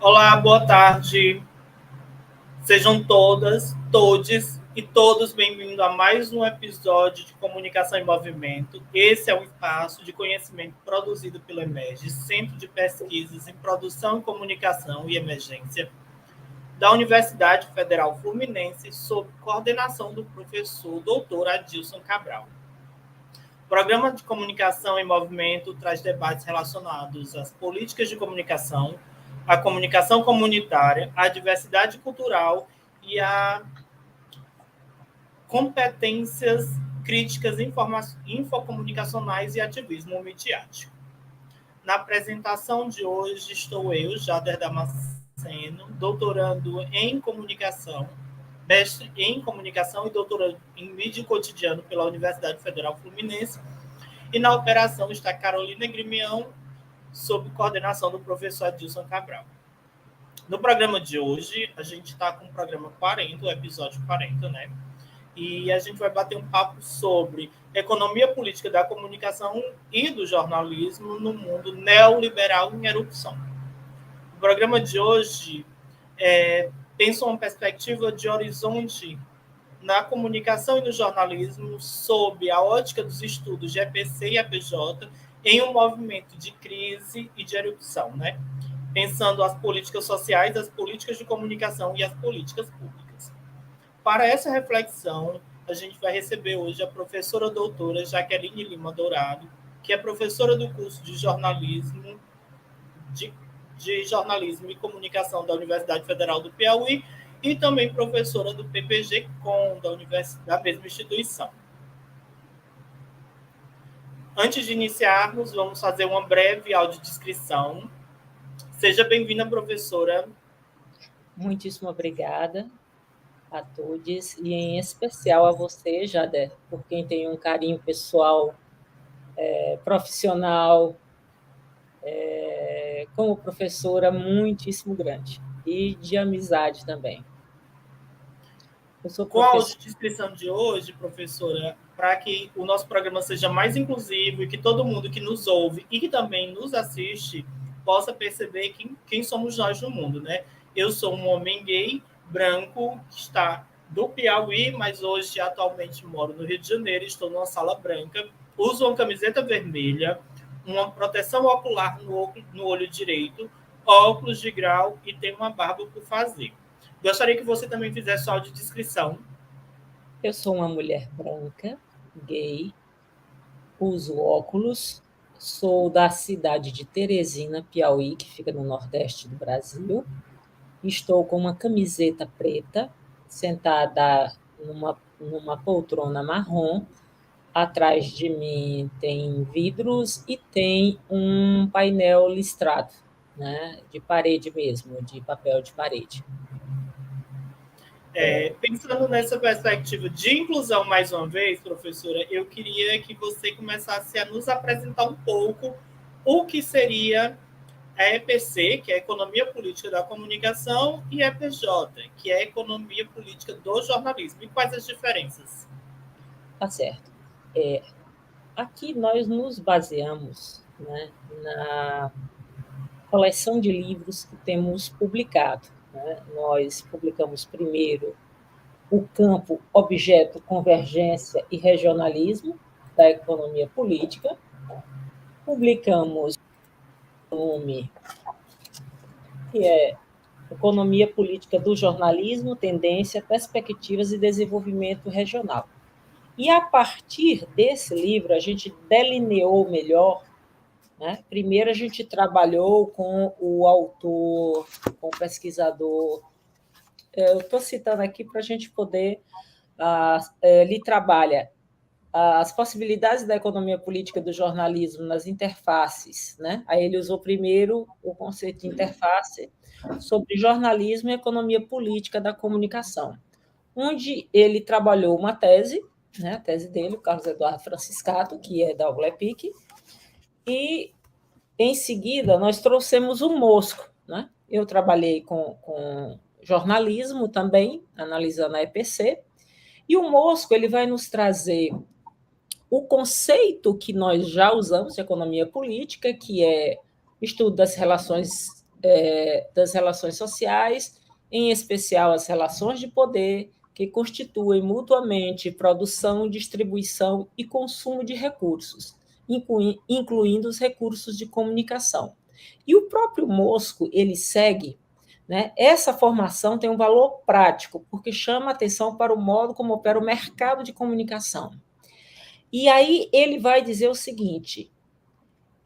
Olá, boa tarde. Sejam todas, todes e todos bem-vindos a mais um episódio de Comunicação em Movimento. Esse é um espaço de conhecimento produzido pelo EMERGE, Centro de Pesquisas em Produção, Comunicação e Emergência, da Universidade Federal Fluminense, sob coordenação do professor Dr. Adilson Cabral. O Programa de Comunicação em Movimento traz debates relacionados às políticas de comunicação, à comunicação comunitária, à diversidade cultural e a competências críticas infocomunicacionais e ativismo midiático. Na apresentação de hoje estou eu, Jader Damasceno, doutorando em comunicação, mestre em comunicação e doutorando em mídia e cotidiano pela Universidade Federal Fluminense. E na operação está Carolina Grimião, sob coordenação do professor Adilson Cabral. No programa de hoje, a gente está com o programa 40, o episódio 40, né? E a gente vai bater um papo sobre economia política da comunicação e do jornalismo no mundo neoliberal em erupção. O programa de hoje pensa uma perspectiva de horizonte na comunicação e no jornalismo sob a ótica dos estudos de EPC e APJ em um movimento de crise e de erupção, né? Pensando as políticas sociais, as políticas de comunicação e as políticas públicas. Para essa reflexão, a gente vai receber hoje a professora doutora Jaqueline Lima Dourado, que é professora do curso de jornalismo, de jornalismo e comunicação da Universidade Federal do Piauí e também professora do PPG-Com, da mesma instituição. Antes de iniciarmos, vamos fazer uma breve audiodescrição. Seja bem-vinda, professora. Muitíssimo obrigada a todos, e em especial a você, Jader, por quem tem um carinho pessoal, profissional, como professora, muitíssimo grande, e de amizade também. Eu sou professora. Com a audiodescrição de hoje, professora, para que o nosso programa seja mais inclusivo e que todo mundo que nos ouve e que também nos assiste possa perceber quem somos nós no mundo, né? Eu sou um homem gay, branco, que está do Piauí, mas hoje atualmente moro no Rio de Janeiro, estou numa sala branca, uso uma camiseta vermelha, uma proteção ocular no olho direito, óculos de grau e tenho uma barba por fazer. Gostaria que você também fizesse sua audiodescrição. Eu sou uma mulher branca, gay, uso óculos, sou da cidade de Teresina, Piauí, que fica no nordeste do Brasil. Estou com uma camiseta preta, sentada numa poltrona marrom. Atrás de mim tem vidros e tem um painel listrado, né, de parede mesmo, de papel de parede. Pensando nessa perspectiva de inclusão, mais uma vez, professora, eu queria que você começasse a nos apresentar um pouco o que seria a EPC, que é a Economia Política da Comunicação, e a EPJ, que é a Economia Política do Jornalismo. E quais as diferenças? Tá certo. Aqui nós nos baseamos, né, na coleção de livros que temos publicado. Né? Nós publicamos primeiro o campo objeto, convergência e regionalismo da economia política. Publicamos o volume que é Economia Política do Jornalismo, Tendência, Perspectivas e Desenvolvimento Regional. E, a partir desse livro, a gente delineou melhor, né? Primeiro, a gente trabalhou com o autor, com o pesquisador. Eu estou citando aqui para a gente poder... ele trabalha as possibilidades da economia política do jornalismo nas interfaces, né? Aí ele usou primeiro o conceito de interface sobre jornalismo e economia política da comunicação, onde ele trabalhou uma tese, né? A tese dele, o Carlos Eduardo Franciscato, que é da UFLEPIC, e, em seguida, nós trouxemos o Mosco, né? Eu trabalhei com jornalismo também, analisando a EPC, e o Mosco ele vai nos trazer o conceito que nós já usamos de economia política, que é estudo das relações das relações sociais, em especial as relações de poder, que constituem mutuamente produção, distribuição e consumo de recursos, incluindo os recursos de comunicação. E o próprio Mosco, ele segue, né? Essa formação tem um valor prático, porque chama atenção para o modo como opera o mercado de comunicação. E aí ele vai dizer o seguinte: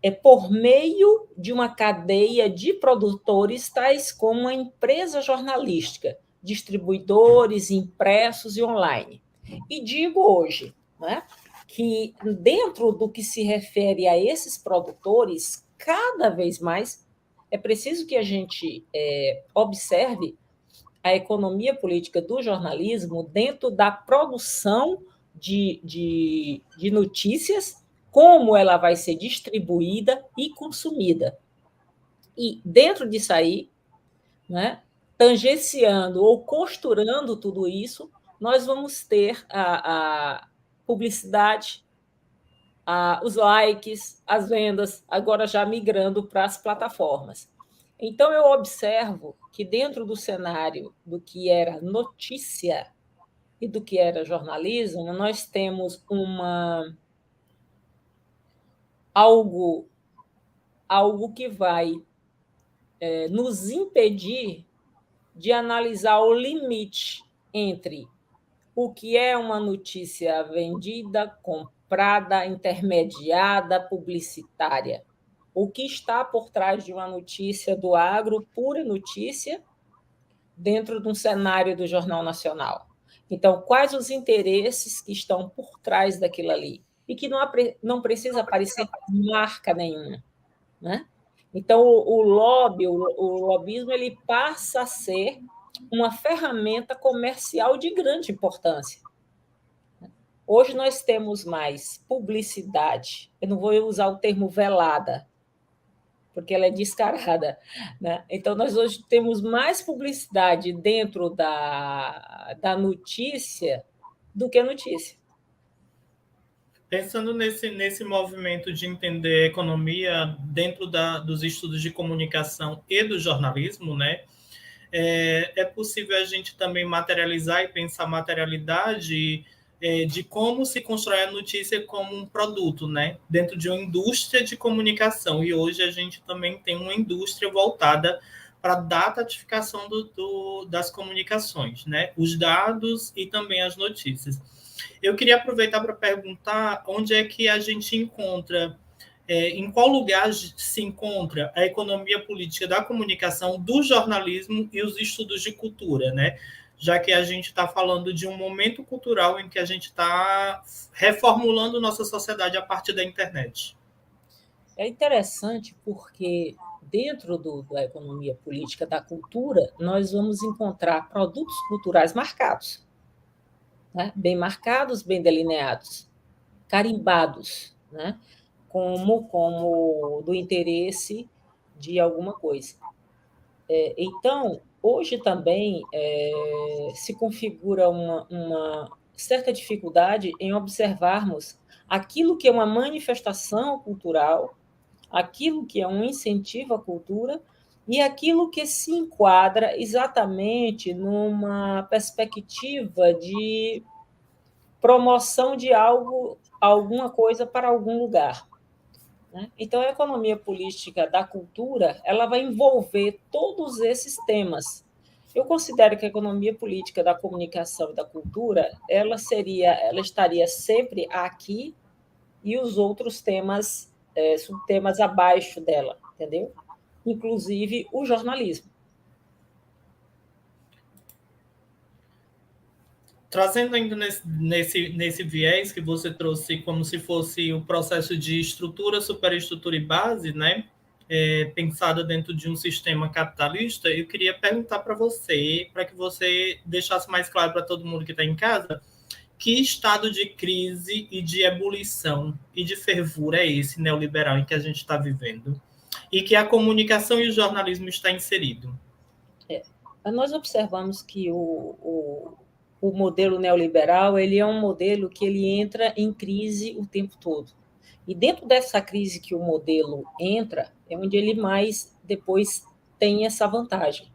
é por meio de uma cadeia de produtores, tais como a empresa jornalística, distribuidores, impressos e online. E digo hoje, né, que dentro do que se refere a esses produtores, cada vez mais é preciso que a gente observe a economia política do jornalismo dentro da produção de notícias, como ela vai ser distribuída e consumida. E dentro disso aí, né, tangenciando ou costurando tudo isso, nós vamos ter a publicidade, os likes, as vendas, agora já migrando para as plataformas. Então, eu observo que dentro do cenário do que era notícia e do que era jornalismo, nós temos algo que vai nos impedir de analisar o limite entre o que é uma notícia vendida, comprada, intermediada, publicitária. O que está por trás de uma notícia do agro, pura notícia, dentro de um cenário do Jornal Nacional. Então, quais os interesses que estão por trás daquilo ali? E que não precisa aparecer marca nenhuma, né? Então, o lobbyismo, ele passa a ser uma ferramenta comercial de grande importância. Hoje nós temos mais publicidade, eu não vou usar o termo velada, porque ela é descarada, né? Então, nós hoje temos mais publicidade dentro da notícia do que a notícia. Pensando nesse movimento de entender a economia dentro dos estudos de comunicação e do jornalismo, né? É possível a gente também materializar e pensar a materialidade de como se constrói a notícia como um produto, né? Dentro de uma indústria de comunicação. E hoje a gente também tem uma indústria voltada para a datatificação das comunicações, né? Os dados e também as notícias. Eu queria aproveitar para perguntar onde é que a gente encontra, em qual lugar se encontra a economia política da comunicação, do jornalismo e os estudos de cultura, né? Já que a gente está falando de um momento cultural em que a gente está reformulando nossa sociedade a partir da internet. É interessante porque dentro da economia política da cultura, nós vamos encontrar produtos culturais marcados, né? Bem marcados, bem delineados, carimbados, né? como do interesse de alguma coisa. Então, hoje também se configura uma certa dificuldade em observarmos aquilo que é uma manifestação cultural, aquilo que é um incentivo à cultura e aquilo que se enquadra exatamente numa perspectiva de promoção de algo, alguma coisa para algum lugar, né? Então, a economia política da cultura, ela vai envolver todos esses temas. Eu considero que a economia política da comunicação e da cultura, ela estaria sempre aqui e os outros temas, subtemas abaixo dela, entendeu? Inclusive o jornalismo. Trazendo ainda nesse viés que você trouxe como se fosse o processo de estrutura, superestrutura e base, né? Pensada dentro de um sistema capitalista, eu queria perguntar para você, para que você deixasse mais claro para todo mundo que está em casa, que estado de crise e de ebulição e de fervura é esse neoliberal em que a gente está vivendo e que a comunicação e o jornalismo está inserido? Nós observamos que o modelo neoliberal, ele é um modelo que ele entra em crise o tempo todo. E dentro dessa crise que o modelo entra, é onde ele mais depois tem essa vantagem.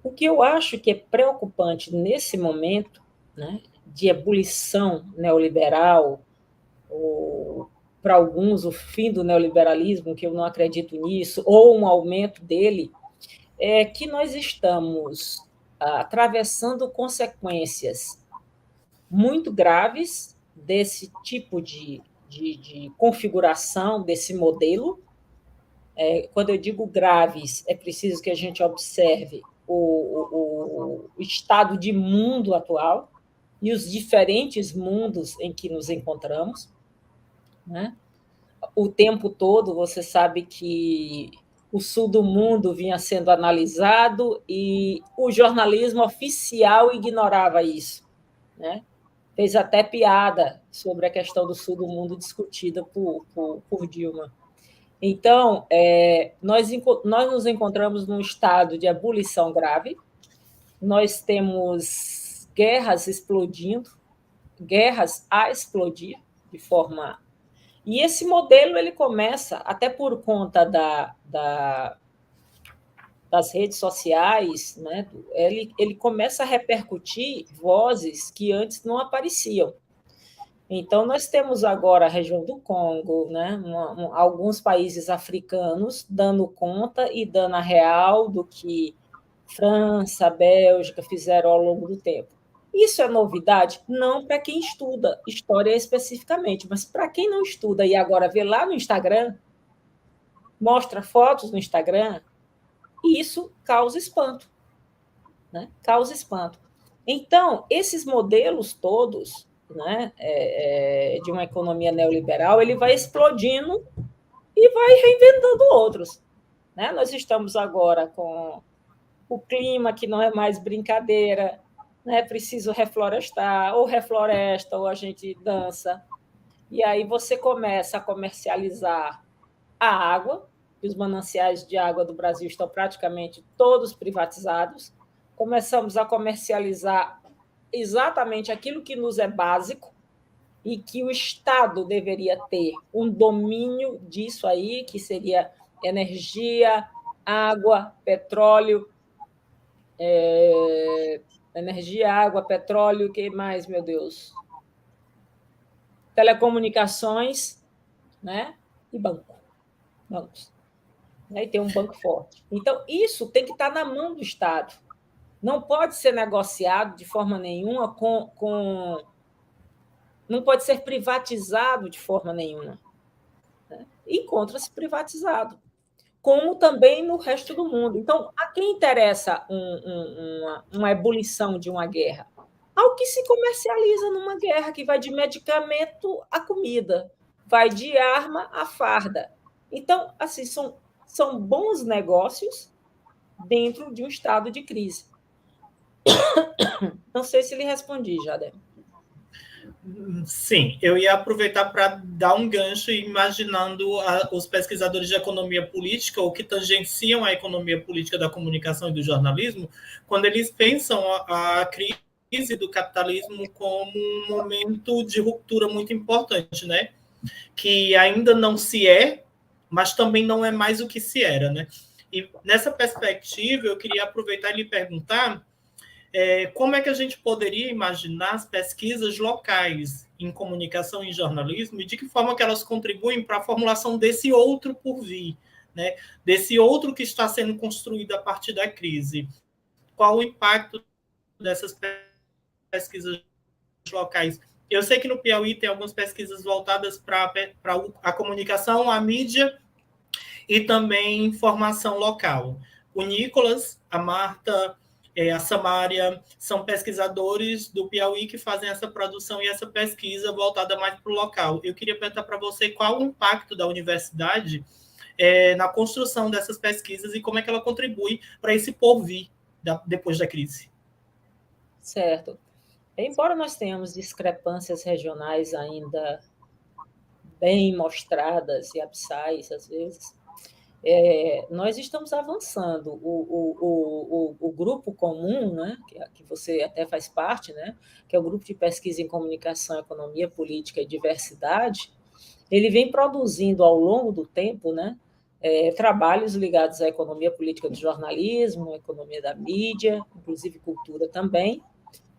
O que eu acho que é preocupante nesse momento, né, de ebulição neoliberal, ou para alguns o fim do neoliberalismo, que eu não acredito nisso, ou um aumento dele, é que nós estamos atravessando consequências muito graves desse tipo de configuração, desse modelo. Quando eu digo graves, é preciso que a gente observe o estado de mundo atual e os diferentes mundos em que nos encontramos, né? O tempo todo, você sabe que o sul do mundo vinha sendo analisado e o jornalismo oficial ignorava isso, né? Fez até piada sobre a questão do sul do mundo discutida por Dilma. Então, nós nos encontramos num estado de ebulição grave, nós temos guerras explodindo, guerras a explodir de forma. E esse modelo ele começa, até por conta das redes sociais, né? Ele começa a repercutir vozes que antes não apareciam. Então, nós temos agora a região do Congo, né? Alguns países africanos dando conta e dando a real do que França, Bélgica fizeram ao longo do tempo. Isso é novidade? Não para quem estuda história especificamente, mas para quem não estuda e agora vê lá no Instagram, mostra fotos no Instagram, e isso causa espanto, né? Causa espanto. Então, esses modelos todos, né, de uma economia neoliberal, ele vai explodindo e vai reinventando outros, né? Nós estamos agora com o clima que não é mais brincadeira, né? Preciso reflorestar, ou refloresta, ou a gente dança. E aí você começa a comercializar a água, que os mananciais de água do Brasil estão praticamente todos privatizados. Começamos a comercializar exatamente aquilo que nos é básico e que o Estado deveria ter um domínio disso aí, que seria energia, água, petróleo, energia, água, petróleo, o que mais, meu Deus? Telecomunicações, né? E bancos. E tem um banco forte. Então, isso tem que estar na mão do Estado. Não pode ser negociado de forma nenhuma não pode ser privatizado de forma nenhuma. Né? Encontra-se privatizado, como também no resto do mundo. Então, a quem interessa uma ebulição de uma guerra? Ao que se comercializa numa guerra, que vai de medicamento à comida, vai de arma à farda. Então, assim, são bons negócios dentro de um estado de crise. Não sei se lhe respondi, Jader. Sim, eu ia aproveitar para dar um gancho imaginando os pesquisadores de economia política ou que tangenciam a economia política da comunicação e do jornalismo, quando eles pensam a crise do capitalismo como um momento de ruptura muito importante, né? Que ainda não se é, mas também não é mais o que se era, né? E nessa perspectiva, eu queria aproveitar e lhe perguntar como é que a gente poderia imaginar as pesquisas locais em comunicação e jornalismo e de que forma que elas contribuem para a formulação desse outro por vir, né? Desse outro que está sendo construído a partir da crise. Qual o impacto dessas pesquisas locais? Eu sei que no Piauí tem algumas pesquisas voltadas para a comunicação, a mídia e também formação local. O Nicolas, a Marta, a Samária, são pesquisadores do Piauí que fazem essa produção e essa pesquisa voltada mais para o local. Eu queria perguntar para você qual o impacto da universidade na construção dessas pesquisas e como é que ela contribui para esse porvir depois da crise. Certo. Embora nós tenhamos discrepâncias regionais ainda bem mostradas e abissais, às vezes, nós estamos avançando. O grupo comum, né, que você até faz parte, né, que é o Grupo de Pesquisa em Comunicação, Economia, Política e Diversidade, ele vem produzindo ao longo do tempo, né, trabalhos ligados à economia política do jornalismo, economia da mídia, inclusive cultura também,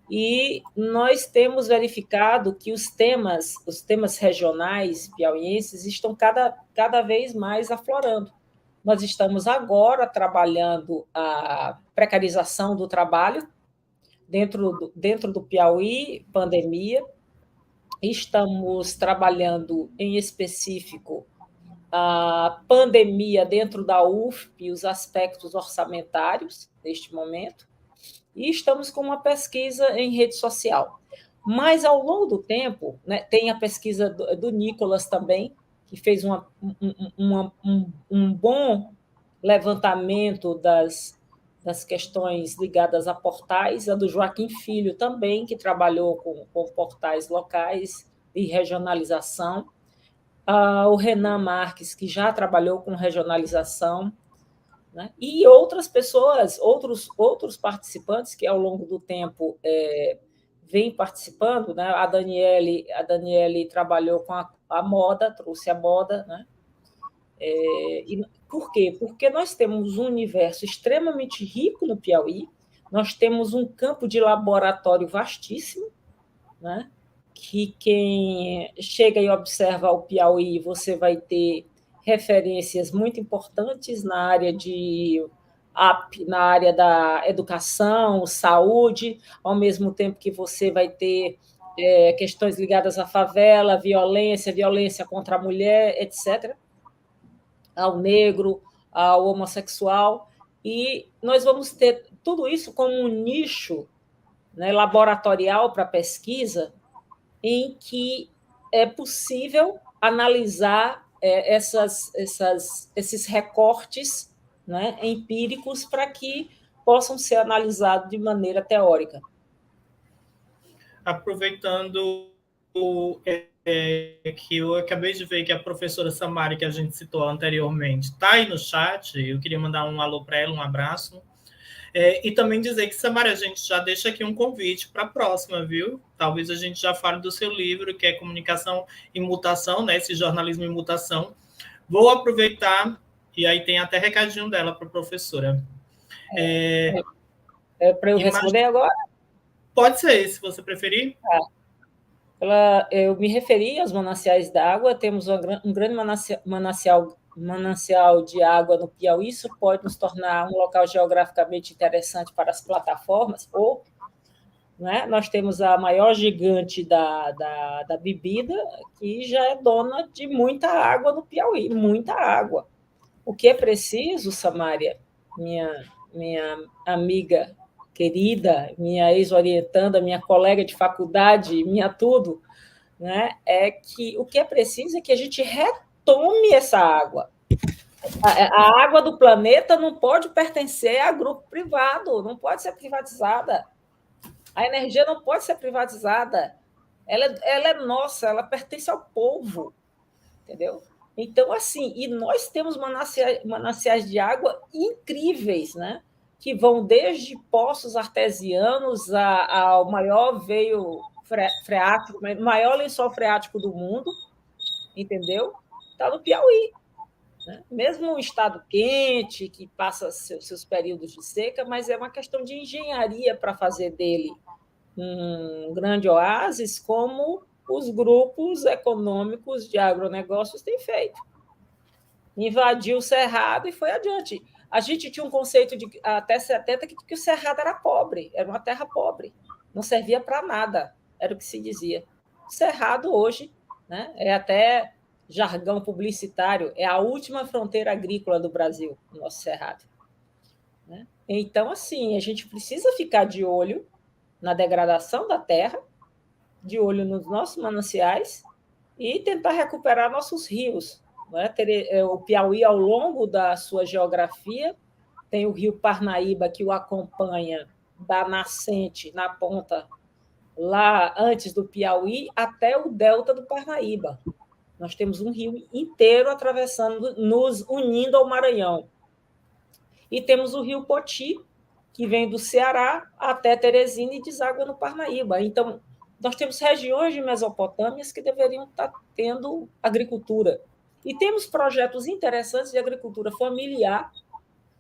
e nós temos verificado que os temas regionais piauienses estão cada vez mais aflorando. Nós estamos agora trabalhando a precarização do trabalho dentro do Piauí, pandemia. Estamos trabalhando, em específico, a pandemia dentro da UFP, os aspectos orçamentários neste momento, e estamos com uma pesquisa em rede social. Mas, ao longo do tempo, né, tem a pesquisa do Nicolas também, que fez um bom levantamento das questões ligadas a portais, a do Joaquim Filho também, que trabalhou com portais locais e regionalização, o Renan Marques, que já trabalhou com regionalização, né? E outras pessoas, outros participantes que, ao longo do tempo, vêm participando, né? A Daniele trabalhou com a moda, trouxe a moda, né? E por quê? Porque nós temos um universo extremamente rico no Piauí, nós temos um campo de laboratório vastíssimo, né? Que quem chega e observa o Piauí, você vai ter referências muito importantes na área da educação, saúde, ao mesmo tempo que você vai ter questões ligadas à favela, violência contra a mulher, etc., ao negro, ao homossexual, e nós vamos ter tudo isso como um nicho, né, laboratorial para pesquisa, em que é possível analisar esses recortes, né, empíricos, para que possam ser analisados de maneira teórica. Aproveitando que eu acabei de ver que a professora Samari, que a gente citou anteriormente, está aí no chat, eu queria mandar um alô para ela, um abraço. E também dizer que, Samara, a gente já deixa aqui um convite para a próxima, viu? Talvez a gente já fale do seu livro, que é Comunicação em Mutação, né? Esse jornalismo em mutação. Vou aproveitar, e aí tem até recadinho dela para a professora. Para eu responder agora? Pode ser, se você preferir. Eu me referi aos mananciais d'água, temos um grande manancial de água no Piauí, isso pode nos tornar um local geograficamente interessante para as plataformas, ou, né, nós temos a maior gigante da bebida, que já é dona de muita água no Piauí, muita água. O que é preciso, Samária, minha amiga querida, minha ex-orientanda, minha colega de faculdade, minha tudo, né, é que o que é preciso é que a gente retome essa água. A água do planeta não pode pertencer a grupo privado, não pode ser privatizada. A energia não pode ser privatizada. Ela é nossa, ela pertence ao povo, entendeu? Então, assim, e nós temos mananciais de água incríveis, né? Que vão desde poços artesianos ao maior veio freático, maior lençol freático do mundo, entendeu? Está no Piauí. Né? Mesmo um estado quente, que passa seus períodos de seca, mas é uma questão de engenharia para fazer dele um grande oásis, como os grupos econômicos de agronegócios têm feito. Invadiu o Cerrado e foi adiante. A gente tinha um conceito de até 70 que o Cerrado era pobre, era uma terra pobre, não servia para nada, era o que se dizia. O Cerrado hoje, né, é até jargão publicitário, é a última fronteira agrícola do Brasil, o nosso Cerrado. Né? Então, assim, a gente precisa ficar de olho na degradação da terra, de olho nos nossos mananciais e tentar recuperar nossos rios. O Piauí, ao longo da sua geografia, tem o rio Parnaíba, que o acompanha da nascente, na ponta, lá antes do Piauí, até o delta do Parnaíba. Nós temos um rio inteiro atravessando, nos unindo ao Maranhão. E temos o rio Poti, que vem do Ceará até Teresina e deságua no Parnaíba. Então, nós temos regiões de Mesopotâmia que deveriam estar tendo agricultura. E temos projetos interessantes de agricultura familiar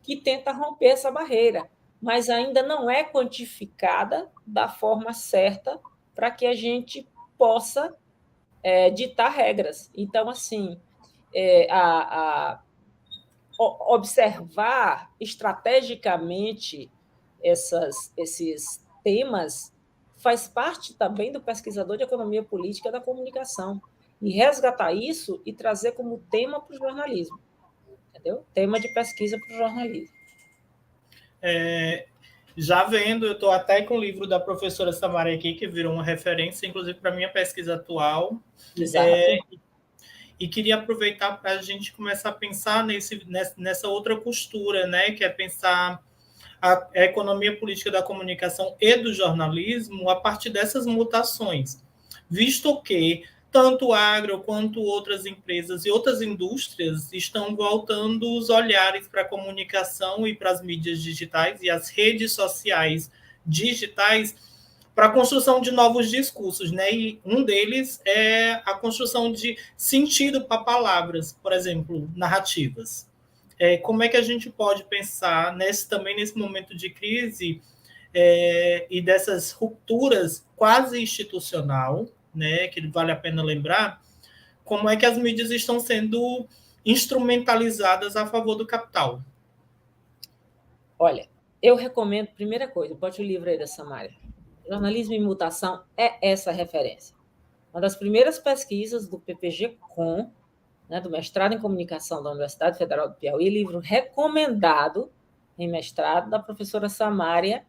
que tenta romper essa barreira, mas ainda não é quantificada da forma certa para que a gente possa ditar regras. Então, assim, observar estrategicamente esses temas faz parte também do pesquisador de economia política da comunicação. E resgatar isso e trazer como tema para o jornalismo. Entendeu? Tema de pesquisa para o jornalismo. Já vendo, eu estou até com o livro da professora Samara aqui, que virou uma referência, inclusive, para a minha pesquisa atual. Exato. E queria aproveitar para a gente começar a pensar nessa outra costura, né, que é pensar a economia política da comunicação e do jornalismo a partir dessas mutações, visto que tanto o agro quanto outras empresas e outras indústrias estão voltando os olhares para a comunicação e para as mídias digitais e as redes sociais digitais para a construção de novos discursos, né? E um deles é a construção de sentido para palavras, por exemplo, narrativas. Como é que a gente pode pensar também nesse momento de crise e dessas rupturas quase institucional, né, que vale a pena lembrar, como é que as mídias estão sendo instrumentalizadas a favor do capital? Olha, eu recomendo, primeira coisa, bote o livro aí da Samara. Jornalismo em Mutação é essa referência. Uma das primeiras pesquisas do PPG-Com, né, do mestrado em comunicação da Universidade Federal do Piauí, livro recomendado em mestrado da professora Samária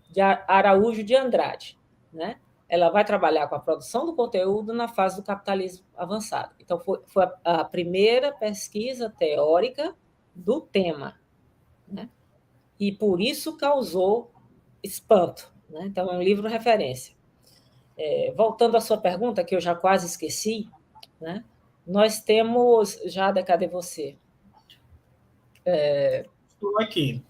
de Araújo de Andrade. Né? Ela vai trabalhar com a produção do conteúdo na fase do capitalismo avançado. Então, foi a primeira pesquisa teórica do tema. Né? E, por isso, causou espanto. Né? Então, é um livro referência. Voltando à sua pergunta, que eu já quase esqueci, né? Nós temos... cadê você? Estou aqui.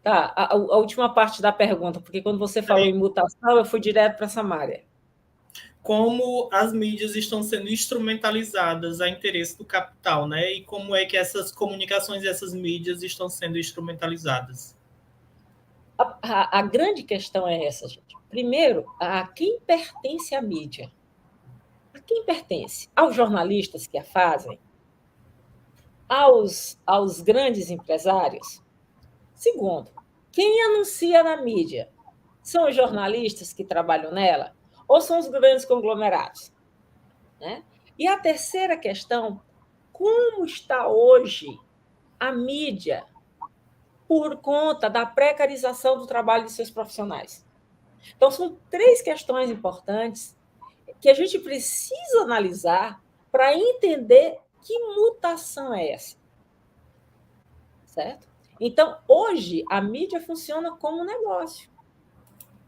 Tá, a última parte da pergunta, porque quando você falou em mutação, eu fui direto para essa área. Como as mídias estão sendo instrumentalizadas a interesse do capital, né? E como é que essas comunicações e essas mídias estão sendo instrumentalizadas? A grande questão é essa, gente. Primeiro, a quem pertence a mídia? A quem pertence? Aos jornalistas que a fazem? Aos grandes empresários? Segundo, quem anuncia na mídia? São os jornalistas que trabalham nela? Ou são os grandes conglomerados? Né? E a terceira questão, como está hoje a mídia por conta da precarização do trabalho de seus profissionais? Então, são três questões importantes que a gente precisa analisar para entender que mutação é essa. Certo? Então, hoje, a mídia funciona como um negócio.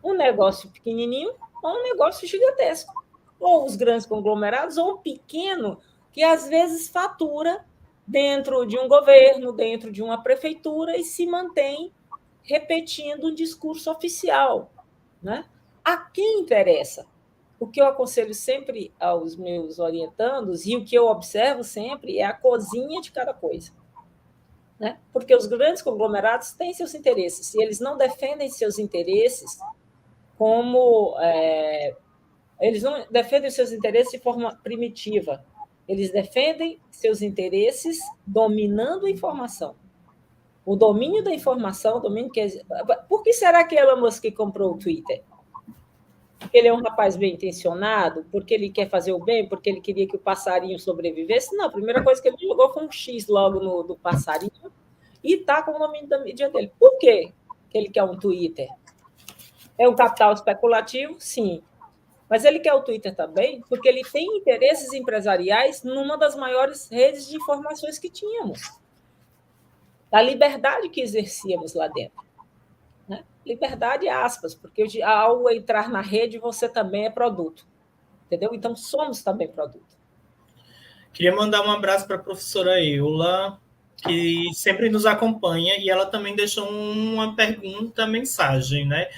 Um negócio pequenininho ou um negócio gigantesco. Ou os grandes conglomerados, ou um pequeno que, às vezes, fatura dentro de um governo, dentro de uma prefeitura e se mantém repetindo um discurso oficial. Né? A quem interessa? O que eu aconselho sempre aos meus orientandos e o que eu observo sempre é a cozinha de cada coisa. Né? Porque os grandes conglomerados têm seus interesses, e eles não defendem seus interesses como... eles não defendem seus interesses de forma primitiva, eles defendem seus interesses dominando a informação. O domínio da informação, Por que será que Elon Musk comprou o Twitter? Porque ele é um rapaz bem intencionado? Porque ele quer fazer o bem? Porque ele queria que o passarinho sobrevivesse? Não, a primeira coisa que ele jogou foi um X logo do passarinho e está com o domínio da mídia dele. Por quê que ele quer um Twitter? É um capital especulativo? Sim. Mas ele quer o Twitter também porque ele tem interesses empresariais numa das maiores redes de informações que tínhamos. Da liberdade que exercíamos lá dentro. Né? Liberdade, aspas, porque ao entrar na rede, você também é produto. Entendeu? Então, somos também produto. Queria mandar um abraço para a professora Eula, que sempre nos acompanha, e ela também deixou uma pergunta, mensagem, né?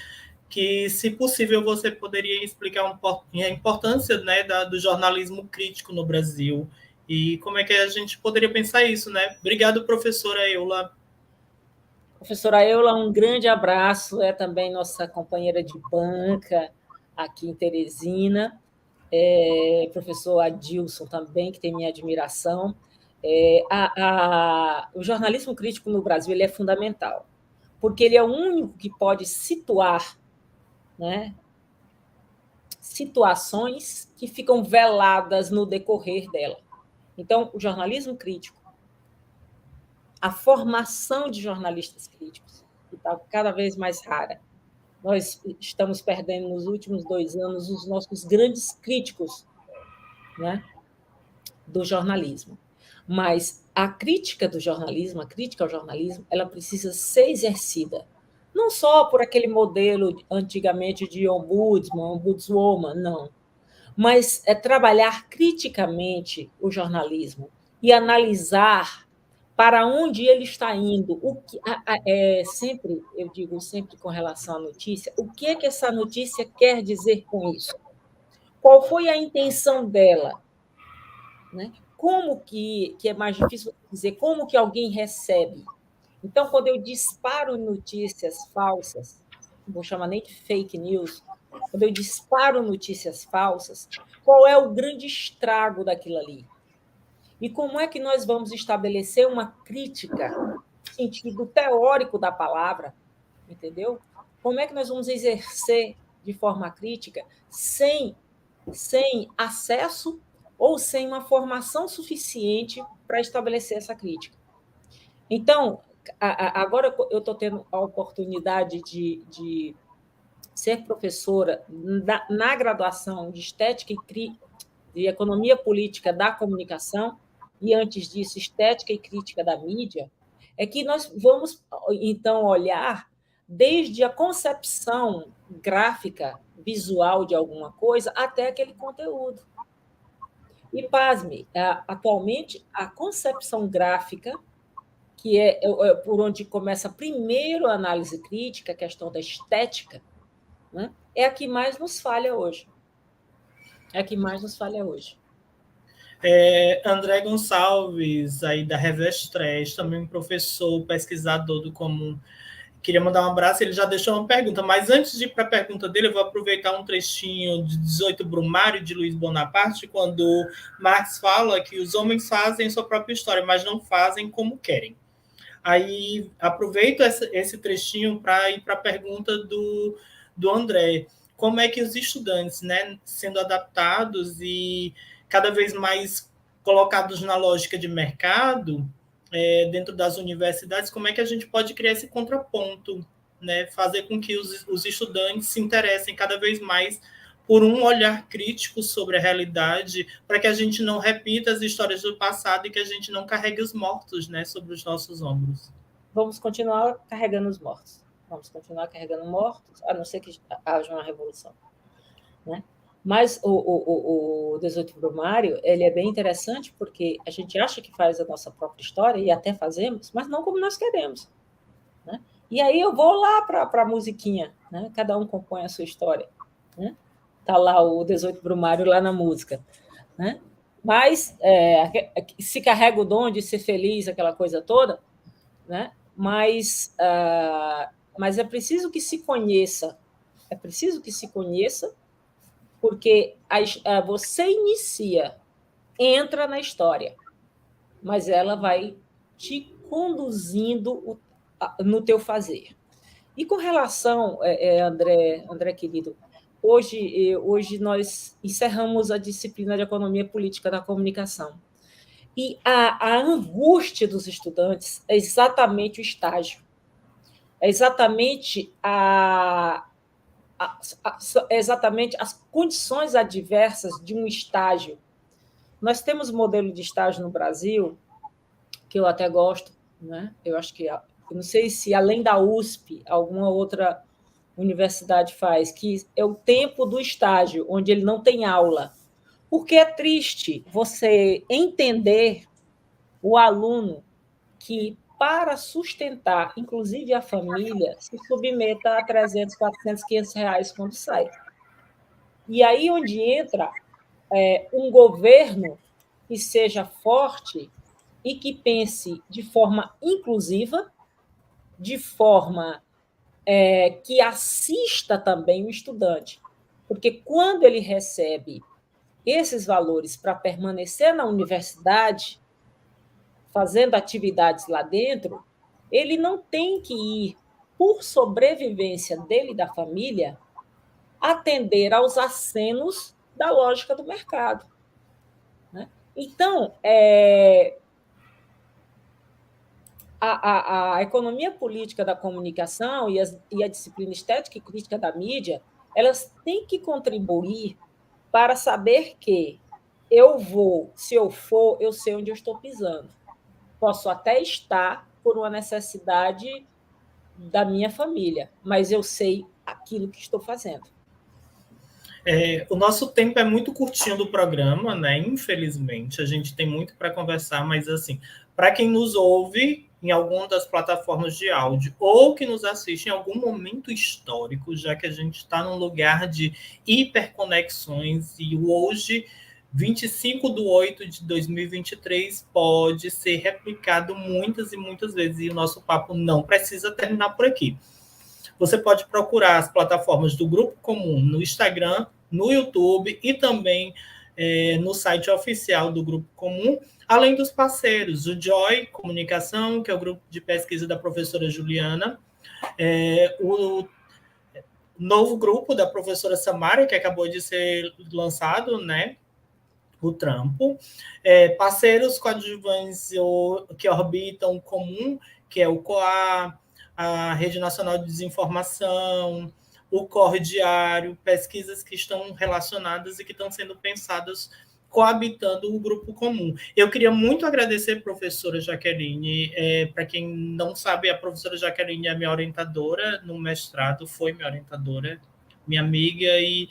Que, se possível, você poderia explicar a importância, né, do jornalismo crítico no Brasil E como é que a gente poderia pensar isso, né? Obrigado, professora Eula. Professora Eula, um grande abraço, é também nossa companheira de banca aqui em Teresina. Professor Adilson também, que tem minha admiração. O jornalismo crítico no Brasil ele é fundamental, porque ele é o único que pode situar, né, situações que ficam veladas no decorrer dela. Então, o jornalismo crítico, a formação de jornalistas críticos, que está cada vez mais rara. Nós estamos perdendo nos últimos 2 anos os nossos grandes críticos, né, do jornalismo. Mas a crítica do jornalismo, a crítica ao jornalismo, ela precisa ser exercida. Não só por aquele modelo antigamente de ombudsman, ombudswoman, não. Mas é trabalhar criticamente o jornalismo e analisar para onde ele está indo. Sempre, eu digo sempre com relação à notícia, o que é que essa notícia quer dizer com isso? Qual foi a intenção dela? Né? Como que é mais difícil dizer, como que alguém recebe? Então, quando eu disparo notícias falsas, não vou chamar nem de fake news, quando eu disparo notícias falsas, qual é o grande estrago daquilo ali? E como é que nós vamos estabelecer uma crítica no sentido teórico da palavra, entendeu? Como é que nós vamos exercer de forma crítica sem acesso ou sem uma formação suficiente para estabelecer essa crítica? Então, agora eu estou tendo a oportunidade de ser professora na graduação de Estética e de Economia Política da Comunicação, e antes disso, Estética e Crítica da Mídia, é que nós vamos, então, olhar desde a concepção gráfica, visual de alguma coisa, até aquele conteúdo. E, pasme, atualmente, a concepção gráfica, que é por onde começa primeiro a análise crítica, a questão da estética, né, é a que mais nos falha hoje. É a que mais nos falha hoje. André Gonçalves, aí da Revestres, também um professor, pesquisador do comum. Queria mandar um abraço, ele já deixou uma pergunta, mas antes de ir para a pergunta dele, eu vou aproveitar um trechinho de 18 Brumário, de Luiz Bonaparte, quando Marx fala que os homens fazem sua própria história, mas não fazem como querem. Aí aproveito esse trechinho para ir para a pergunta do André. Como é que os estudantes, né, sendo adaptados e cada vez mais colocados na lógica de mercado, dentro das universidades, como é que a gente pode criar esse contraponto, né, fazer com que os estudantes se interessem cada vez mais por um olhar crítico sobre a realidade, para que a gente não repita as histórias do passado e que a gente não carregue os mortos, né, sobre os nossos ombros. Vamos continuar carregando os mortos. Vamos continuar carregando mortos, a não ser que haja uma revolução. Né? Mas o 18 Brumário, ele é bem interessante porque a gente acha que faz a nossa própria história, e até fazemos, mas não como nós queremos. Né? E aí eu vou lá para a musiquinha, né? Cada um compõe a sua história. Né? Tá lá o 18 Brumário lá na música. Né? Mas se carrega o dom de ser feliz, aquela coisa toda, né? Mas é preciso que se conheça, porque você inicia, entra na história, mas ela vai te conduzindo no teu fazer. E com relação, André querido, hoje nós encerramos a disciplina de Economia Política da Comunicação. E a angústia dos estudantes é exatamente o estágio. É exatamente exatamente as condições adversas de um estágio. Nós temos um modelo de estágio no Brasil, que eu até gosto, né? Eu acho que, eu não sei se além da USP, alguma outra universidade faz, que é o tempo do estágio, onde ele não tem aula. Porque é triste você entender o aluno que, para sustentar, inclusive a família, se submeta a 300, 400, 500 reais quando sai. E aí onde entra um governo e seja forte e que pense de forma inclusiva, de forma que assista também o estudante. Porque quando ele recebe esses valores para permanecer na universidade, fazendo atividades lá dentro, ele não tem que ir, por sobrevivência dele e da família, atender aos acenos da lógica do mercado. Né? Então, a economia política da comunicação e a disciplina estética e crítica da mídia, elas têm que contribuir para saber que se eu for, eu sei onde eu estou pisando. Posso até estar por uma necessidade da minha família, mas eu sei aquilo que estou fazendo. O nosso tempo é muito curtinho do programa, né? Infelizmente, a gente tem muito para conversar, mas assim, para quem nos ouve em alguma das plataformas de áudio ou que nos assiste em algum momento histórico, já que a gente está num lugar de hiperconexões e hoje, 25/8/2023, pode ser replicado muitas e muitas vezes e o nosso papo não precisa terminar por aqui. Você pode procurar as plataformas do Grupo Comum no Instagram, no YouTube e também no site oficial do Grupo Comum, além dos parceiros, o Joy Comunicação, que é o grupo de pesquisa da professora Juliana, o novo grupo da professora Samara, que acabou de ser lançado, né? O Trampo, parceiros coadjuvantes que orbitam o comum, que é o COA, a Rede Nacional de Desinformação, o Corre Diário, pesquisas que estão relacionadas e que estão sendo pensadas coabitando o grupo comum. Eu queria muito agradecer a professora Jaqueline. Para quem não sabe, a professora Jaqueline é minha orientadora no mestrado, foi minha orientadora, minha amiga e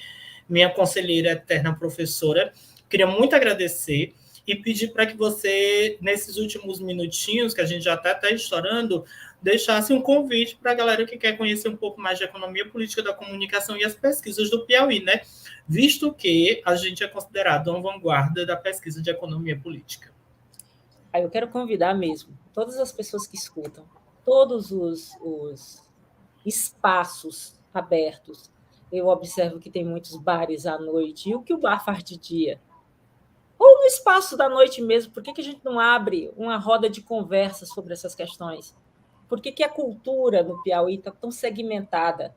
minha conselheira eterna professora. Queria muito agradecer e pedir para que você, nesses últimos minutinhos, que a gente já está estourando, deixasse um convite para a galera que quer conhecer um pouco mais de economia política da comunicação e as pesquisas do Piauí, né? Visto que a gente é considerado uma vanguarda da pesquisa de economia política. Aí eu quero convidar mesmo todas as pessoas que escutam, todos os espaços abertos. Eu observo que tem muitos bares à noite. E o que o bar faz de dia? Ou no espaço da noite mesmo, por que a gente não abre uma roda de conversa sobre essas questões? Por que a cultura no Piauí está tão segmentada?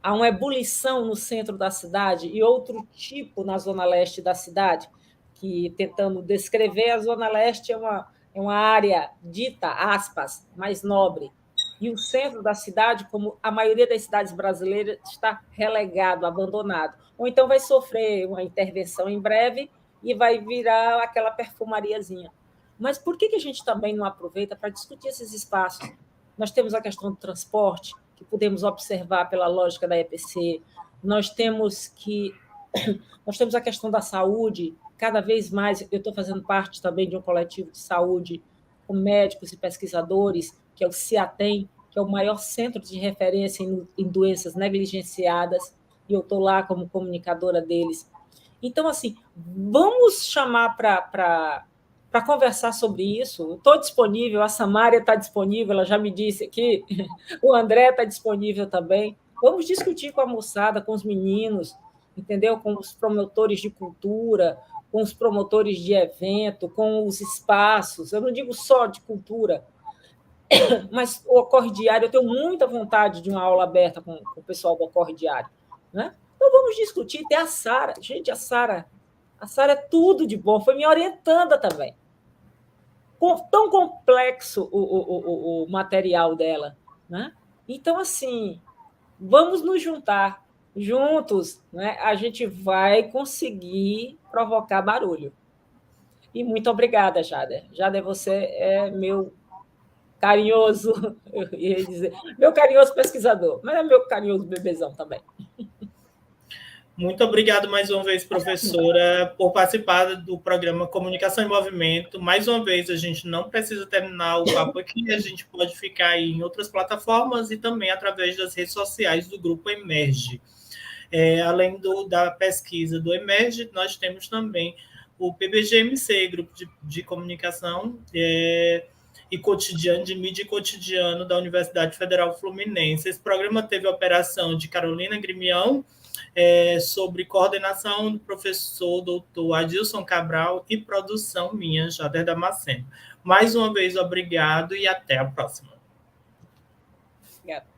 Há uma ebulição no centro da cidade e outro tipo na zona leste da cidade, que, tentando descrever, a zona leste é uma área dita, aspas, mais nobre. E o centro da cidade, como a maioria das cidades brasileiras, está relegado, abandonado. Ou então vai sofrer uma intervenção em breve e vai virar aquela perfumariazinha. Mas por que a gente também não aproveita para discutir esses espaços? Nós temos a questão do transporte, que podemos observar pela lógica da EPC, nós temos a questão da saúde, cada vez mais, eu estou fazendo parte também de um coletivo de saúde com médicos e pesquisadores, que é o CIATEM, que é o maior centro de referência em doenças negligenciadas, e eu estou lá como comunicadora deles. Então, assim, vamos chamar para conversar sobre isso. Estou disponível, a Samária está disponível, ela já me disse aqui, o André está disponível também. Vamos discutir com a moçada, com os meninos, entendeu? Com os promotores de cultura, com os promotores de evento, com os espaços. Eu não digo só de cultura, mas o Ocorre Diário, eu tenho muita vontade de uma aula aberta com o pessoal do Ocorre Diário. Né? Então, vamos discutir. Tem a Sara. Gente, a Sara é tudo de bom. Foi minha orientanda também. Tão complexo o material dela. Né? Então, assim, vamos nos juntar. Juntos, né, a gente vai conseguir provocar barulho. E muito obrigada, Jader. Jader, você é meu carinhoso, eu ia dizer, meu carinhoso pesquisador, mas é meu carinhoso bebezão também. Muito obrigado mais uma vez, professora, por participar do programa Comunicação em Movimento. Mais uma vez, a gente não precisa terminar o papo aqui, a gente pode ficar aí em outras plataformas e também através das redes sociais do Grupo Emerge. Além da pesquisa do Emerge, nós temos também o PBGMC, Grupo de Comunicação e Cotidiano, de Mídia e Cotidiano da Universidade Federal Fluminense. Esse programa teve a operação de Carolina Grimião, sobre coordenação do professor doutor Adilson Cabral e produção minha, Jader Damasceno. Mais uma vez, obrigado e até a próxima. Obrigada.